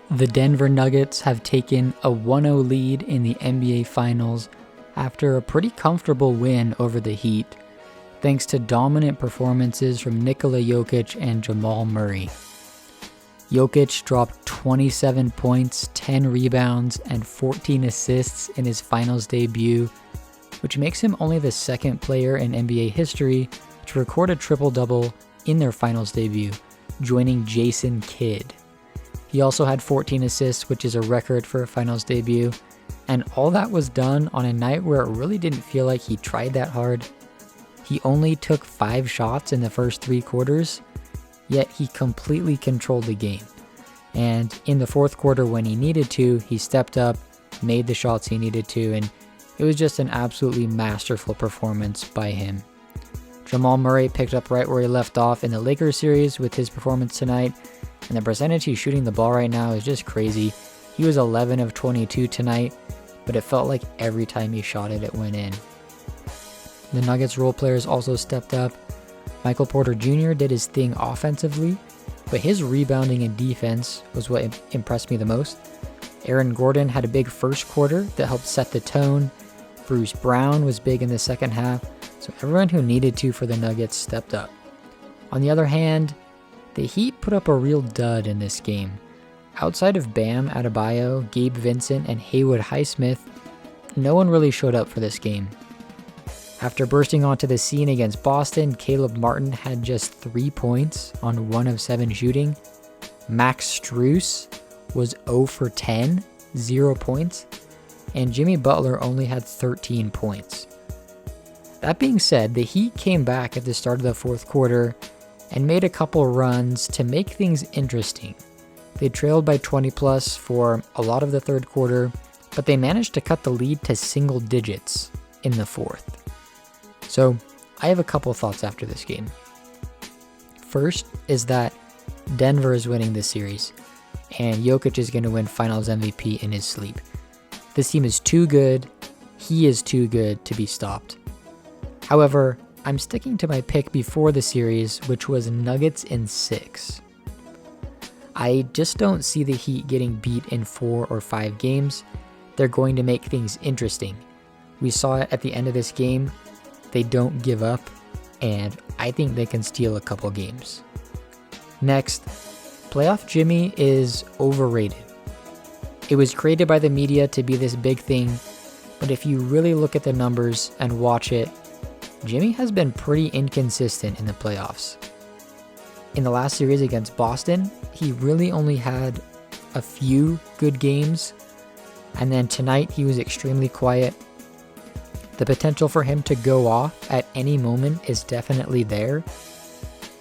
The Denver Nuggets have taken a 1-0 lead in the NBA Finals after a pretty comfortable win over the Heat, thanks to dominant performances from Nikola Jokic and Jamal Murray. Jokic dropped 27 points, 10 rebounds, and 14 assists in his Finals debut, which makes him only the second player in NBA history to record a triple-double in their Finals debut, joining Jason Kidd. He also had 14 assists, which is a record for a Finals debut, and all that was done on a night where it really didn't feel like he tried that hard. He only took 5 shots in the first 3 quarters, yet he completely controlled the game. And in the fourth quarter when he needed to, he stepped up, made the shots he needed to, and it was just an absolutely masterful performance by him. Jamal Murray picked up right where he left off in the Lakers series with his performance tonight, and the percentage he's shooting the ball right now is just crazy. He was 11 of 22 tonight, but it felt like every time he shot it, it went in. The Nuggets role players also stepped up. Michael Porter Jr. did his thing offensively, but his rebounding and defense was what impressed me the most. Aaron Gordon had a big first quarter that helped set the tone. Bruce Brown was big in the second half, so everyone who needed to for the Nuggets stepped up. On the other hand, the Heat put up a real dud in this game. Outside of Bam Adebayo, Gabe Vincent, and Haywood Highsmith, no one really showed up for this game. After bursting onto the scene against Boston, Caleb Martin had just 3 points on 1 of 7 shooting. Max Strus was 0 for 10, 0 points, and Jimmy Butler only had 13 points. That being said, the Heat came back at the start of the fourth quarter and made a couple runs to make things interesting. They trailed by 20 plus for a lot of the third quarter, but they managed to cut the lead to single digits in the fourth. So I have a couple thoughts after this game. First is that Denver is winning this series, and Jokic is going to win Finals MVP in his sleep. This team is too good. He is too good to be stopped. However, I'm sticking to my pick before the series, which was Nuggets in 6. I just don't see the Heat getting beat in 4 or 5 games. They're going to make things interesting. We saw it at the end of this game. They don't give up, and I think they can steal a couple games. Next, playoff Jimmy is overrated. It was created by the media to be this big thing, but if you really look at the numbers and watch it, Jimmy has been pretty inconsistent in the playoffs. In the last series against Boston, he really only had a few good games, and then tonight he was extremely quiet. The potential for him to go off at any moment is definitely there,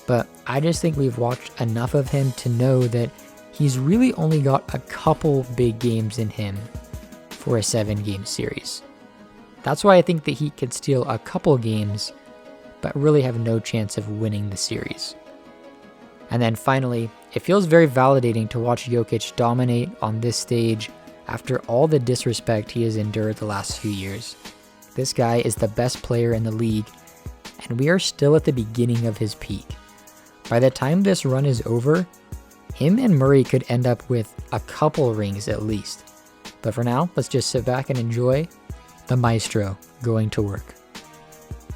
but I just think we've watched enough of him to know that he's really only got a couple big games in him for a 7-game series. That's why I think the Heat could steal a couple games, but really have no chance of winning the series. And then finally, it feels very validating to watch Jokic dominate on this stage after all the disrespect he has endured the last few years. This guy is the best player in the league, and we are still at the beginning of his peak. By the time this run is over, him and Murray could end up with a couple rings at least. But for now, let's just sit back and enjoy the maestro going to work.